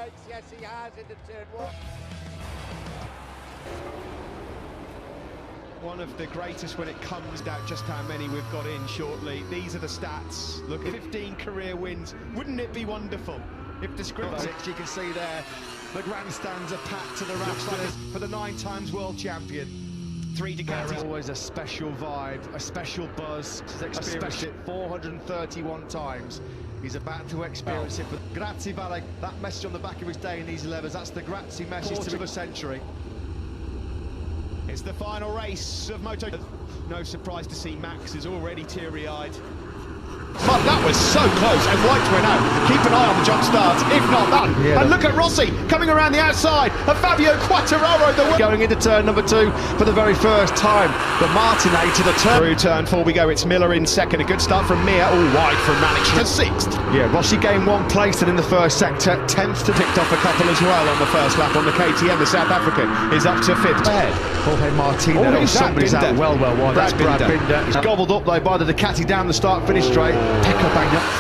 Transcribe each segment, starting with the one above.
strikes. Yes, he has into turn one. One of the greatest when it comes out just how many we've got in shortly. These are the stats. Look, 15 career wins. Wouldn't it be wonderful if the script... You can see there, the grandstands are packed to the rafters for the 9-times world champion. 3 Ducatis. Always a special vibe, a special buzz. He's experienced it 431 times. He's about to experience it. But grazie Vale, that message on the back of his day in these 11s, that's the grazie message to the century. It's the final race of MotoGP. No surprise to see Max is already teary-eyed. But that was so close, and white went out. Keep an eye on the jump starts, if not that. Yeah. And look at Rossi coming around the outside. And Fabio Quartararo going into turn number 2 for the very first time. The Martinet to the turn. Through turn 4 we go. It's Miller in second. A good start from Mir. All wide from Alex to 6th. Yeah, Rossi gained 1 place and in the first sector. 10th to picked off a couple as well on the first lap on the KTM. The South African is up to 5th. Jorge Martinez. Somebody's out well wide. That's Brad Binder. He's gobbled up though by the Ducati down the start-finish straight. Pecca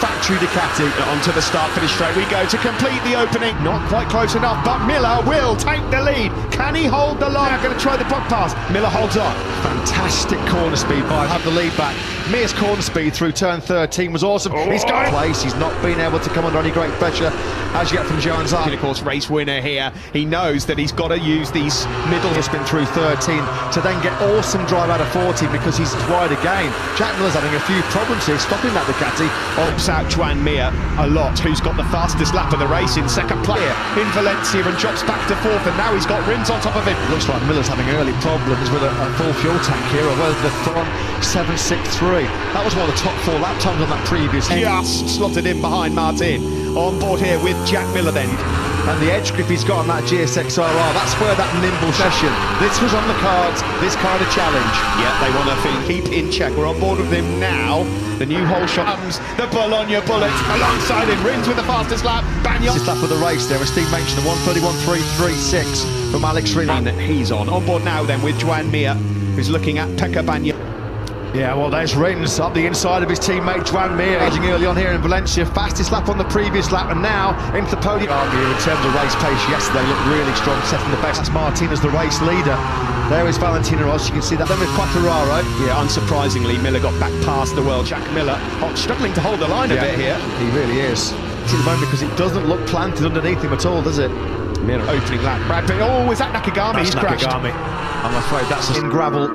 factory Ducati onto the start-finish straight we go to complete the opening. Not quite close enough, but Miller will take the lead. Can he hold the line? I'm going to try the block pass. Miller holds on. Fantastic corner speed by have the lead back. Mir's corner speed through turn 13 was awesome. He's going place. He's not been able to come under any great pressure as yet from Johan's eye. Of course, race winner here. He knows that he's got to use these middle. He's been through 13 to then get awesome drive out of 14 because he's wide again. Jack Miller's having a few problems here stopping that Ducati. Opts out Joan Mir a lot, who's got the fastest lap of the race in second place in Valencia and drops back to 4th, and now he's got rims on top of him. Looks like Miller's having early problems with a full fuel tank here, or whether the Thron 763. That was one of the top 4 lap times on that previous. Just slotted in behind Martin. On board here with Jack Miller then. And the edge grip he's got on that GSX-RR, that's where that nimble session. This was on the cards, this kind of challenge. Yeah, they want to keep in check. We're on board with him now. The new hole shot comes, the Bologna Bullet alongside him, Rins with the fastest lap. Bagnon. This lap of the race there, as Steve mentioned, the 1:31.336 from Alex Rins. That he's on board now then with Joan Mir, who's looking at Pecca Bagnon. Yeah, well, there's Rins up the inside of his teammate Joan Mir, edging early on here in Valencia. Fastest lap on the previous lap, and now into the podium. In terms of race pace, yesterday looked really strong, setting the best. That's Martinez, the race leader. There is Valentino Rossi, you can see that. Then with Quartararo. Yeah, unsurprisingly, Miller got back past the world. Jack Miller struggling to hold the line a bit here. He really is. It's at the moment because it doesn't look planted underneath him at all, does it? Miller opening lap. Brad Pitt. Oh, is that Nakagami? He's crashed. I'm afraid that's in gravel.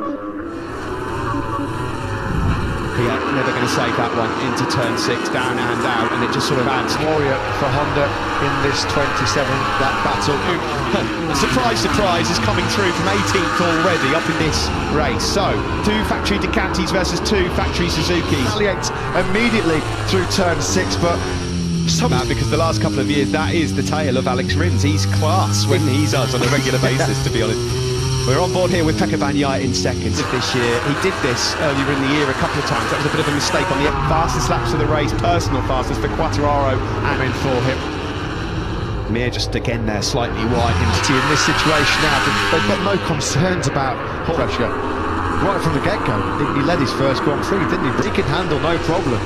Yeah, never going to save that one into turn 6, down and out, and it just sort of adds. Warrior for Honda in this 27-lap battle. Surprise, surprise, is coming through from 18th already up in this race. So, 2 factory Ducatis versus 2 factory Suzukis. Retaliates immediately through turn 6, but because the last couple of years, that is the tale of Alex Rins. He's class when he's us on a regular basis, to be honest. We're on board here with Pecca Bagnon in second this year. He did this earlier in the year a couple of times. That was a bit of a mistake on the fastest laps of the race, personal fastest for Quartararo and in for him. Mir just again there, slightly wide. In this situation now, they've got no concerns about pressure. Right from the get-go, he led his first Grand Prix, didn't he? But he can handle no problem.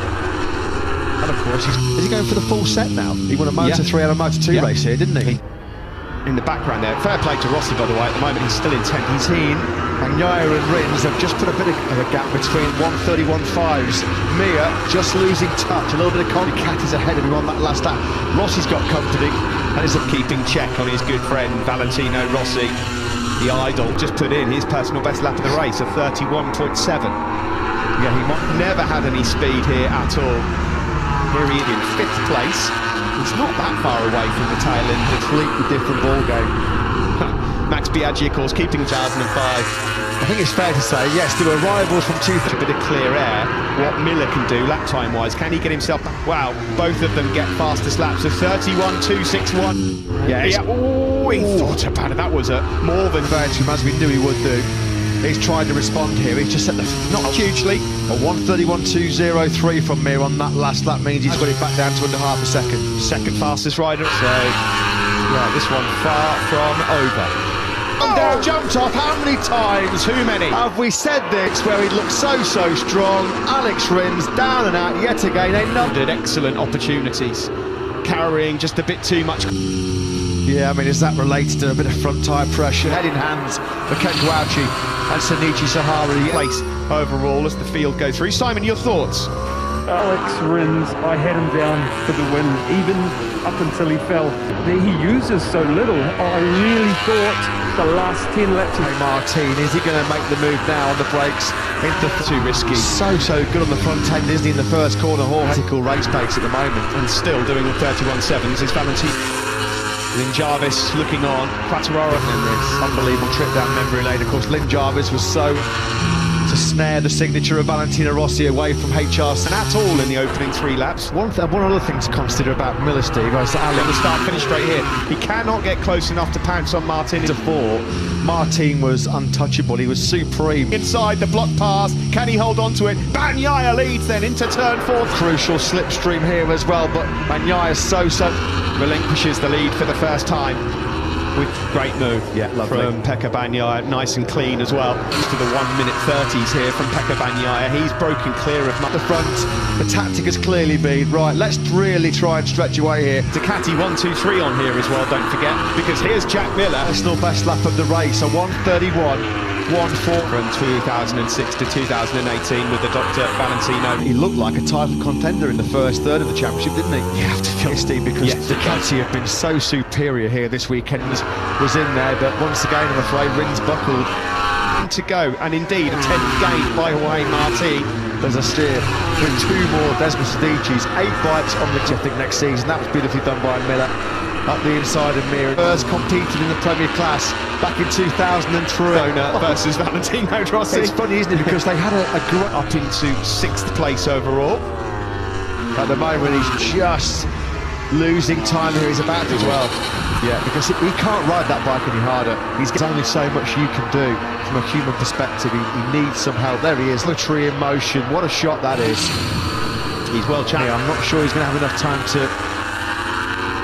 And of course, is he going for the full set now? He won a Moto3 and a Moto2 race here, didn't he? In the background there, fair play to Rossi by the way, at the moment he's still in 10th. He's in, Bagnon and Rins have just put a bit of a gap between 1:31.5s. Mir just losing touch, a little bit of Cat is ahead of him on that last lap. Rossi's got comforting and is keeping check on his good friend Valentino Rossi. The idol just put in his personal best lap of the race of 31.7. Yeah, he never had any speed here at all. Here he is in 5th place. It's not that far away from the tail end, completely different ball game. Max Biaggi, of course, keeping 2005. I think it's fair to say, yes, there were rivals from 2000. A bit of clear air. What Miller can do lap time-wise, can he get himself back? Wow, both of them get fastest laps of 31.261. Yeah, oh, he thought about it. That was more than fair to him, as we knew he would do. He's tried to respond here. He's just set the not hugely. A 1:31.203 from Mir on that last lap means he's got it back down to under half a second. Second fastest rider. So yeah, this one far from over. Down, jumped off. How many times? Who many? Have we said this? Where he looked so strong. Alex Rins down and out yet again. They numbered excellent opportunities, carrying just a bit too much. Yeah, I mean, is that related to a bit of front tyre pressure? Head in hands for Ken Guauchi and Sonichi Sahara. Place overall as the field goes through. Simon, your thoughts? Alex Rins, I had him down for the win, even up until he fell. He uses so little. I really thought the last 10 laps... Martin, is he going to make the move now on the brakes? Into Too risky. So good on the front end, isn't he, in the first corner? Hortical race pace at the moment. And still doing the 31.7s is Valentino. Lynn Jarvis looking on. Quattararo. And this unbelievable trip down memory lane. Of course, Lynn Jarvis was so to snare the signature of Valentino Rossi away from HRC. And at all in the opening 3 laps. One other thing to consider about Miller, Steve, is that On the start finish straight here. He cannot get close enough to pounce on Martin. to 4. Martin was untouchable. He was supreme. Inside the block pass. Can he hold on to it? Bagnaia leads then into turn 4. Crucial slipstream here as well, but Bagnaia so Relinquishes the lead for the first time. With great move lovely. From Pekka Bagnaia, nice and clean as well. To the 1:30s here from Pekka Bagnaia. He's broken clear of the front. The tactic has clearly been, right, let's really try and stretch away here. Ducati 1-2-3 on here as well, don't forget, because here's Jack Miller. Personal best lap of the race, a 1:31. 1-4 from 2006 to 2018 with the Dr. Valentino. He looked like a title contender in the first third of the championship, didn't he? You have to feel Steve, because Ducati have been so superior here this weekend. Was in there, but once again, I'm afraid, rings buckled. To go, and indeed a 10th gain by Jorge Martin. There's a steer with 2 more Desmond Sadicis, 8 bikes on the I think next season. That was beautifully done by Miller. Up the inside of Mir. First competed in the Premier class back in 2003. Versus Valentino Rossi. It's funny, isn't it? Because they had a great up into 6th place overall. At the moment, he's just losing time here. He's about to as well. Yeah, because he can't ride that bike any harder. There's only so much you can do from a human perspective. He needs some help. There he is, literally in motion. What a shot that is. He's well championed. I'm not sure he's going to have enough time to...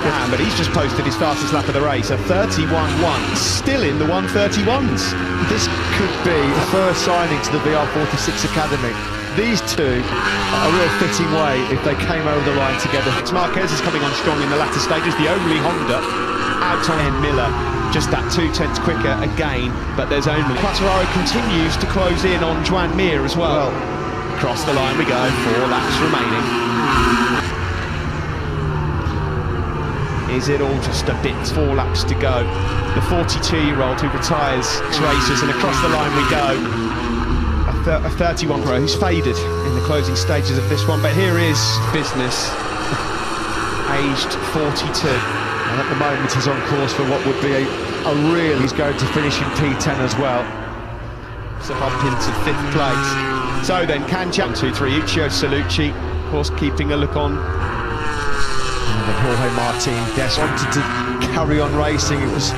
But he's just posted his fastest lap of the race, a 31.1, still in the 1:31s. This could be the first signing to the VR46 Academy. These two are a real fitting way if they came over the line together. Marquez is coming on strong in the latter stages, the only Honda out on Miller, just that 2/10 quicker again, but there's only... Quattararo continues to close in on Joan Mir as well. Across the line we go, 4 laps remaining. Is it all just a bit? 4 laps to go. The 42-year-old who retires races, and across the line we go. A 31 pro who's faded in the closing stages of this one, but here is business, aged 42. And at the moment he's on course for what would be a real... He's going to finish in P10 as well. So hop into 5th place. So then, can jump 2-3, Uccio Salucci, of course, keeping a look on. And Jorge Martin wanted to carry on racing. It was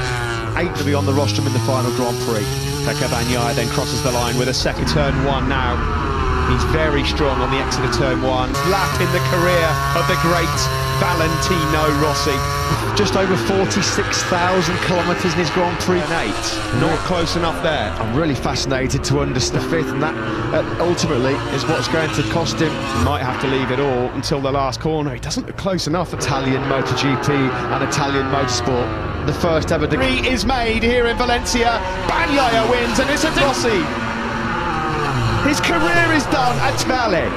8 to be on the rostrum in the final Grand Prix. Pekka Bagnaia then crosses the line with a second turn 1 now. He's very strong on the exit of turn 1. Lap in the career of the great Valentino Rossi. Just over 46,000 kilometres in his Grand Prix. An 8, not close enough there. I'm really fascinated to understand the 5th, and that ultimately is what's going to cost him. He might have to leave it all until the last corner. He doesn't look close enough. Italian MotoGP and Italian motorsport. The first ever... Three is made here in Valencia. Bagnaia wins, and it's a Rossi. His career is done at Valle.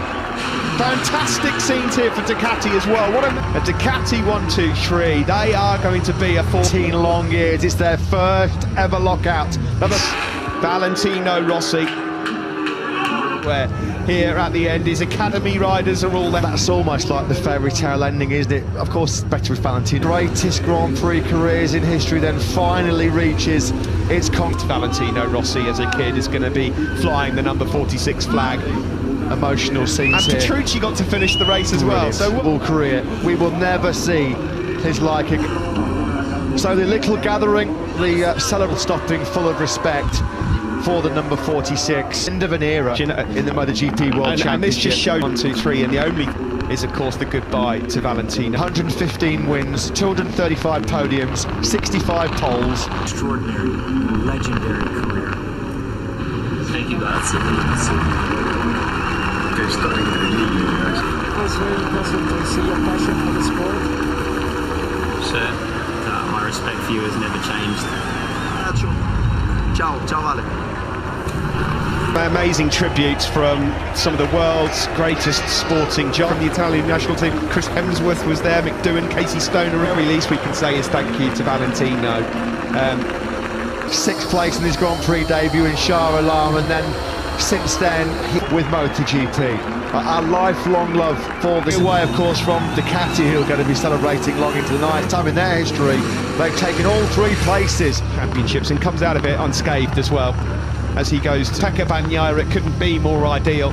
Fantastic scenes here for Ducati as well. What a Ducati 1-2-3. They are going to be a 14 long years. It's their first ever lockout. Valentino Rossi. Where here at the end his academy riders are all there. That's almost like the fairy tale ending, isn't it? Of course, it's better with Valentino. Greatest Grand Prix careers in history, then finally reaches its Valentino Rossi as a kid is going to be flying the number 46 flag. Emotional scenes and Petrucci got to finish the race as well. So full career, we will never see his liking. So the little gathering, the celebrant stopping, full of respect for the number 46. End of an era in the MotoGP World Championship. And this just showed 1-2-3, and the only is of course the goodbye to Valentino. 115 wins, 235 podiums, 65 poles. Extraordinary, legendary career. Thank you, guys. It's starting to be guys. It was very impressive to see your passion for the sport. Sì, respect for you has never changed. Ciao, ciao Vale. Amazing tributes from some of the world's greatest sporting giants. The Italian national team, Chris Hemsworth was there, McDougall, Casey Stoner. The very least we can say is thank you to Valentino. Sixth place in his Grand Prix debut in Shah Alam, and then since then with MotoGP. Our lifelong love for this away, of course, from Ducati, who are going to be celebrating long into the night. Time in their history, they've taken all 3 places. Championships, and comes out of it unscathed as well. As he goes to Pecca Bagnaia, it couldn't be more ideal.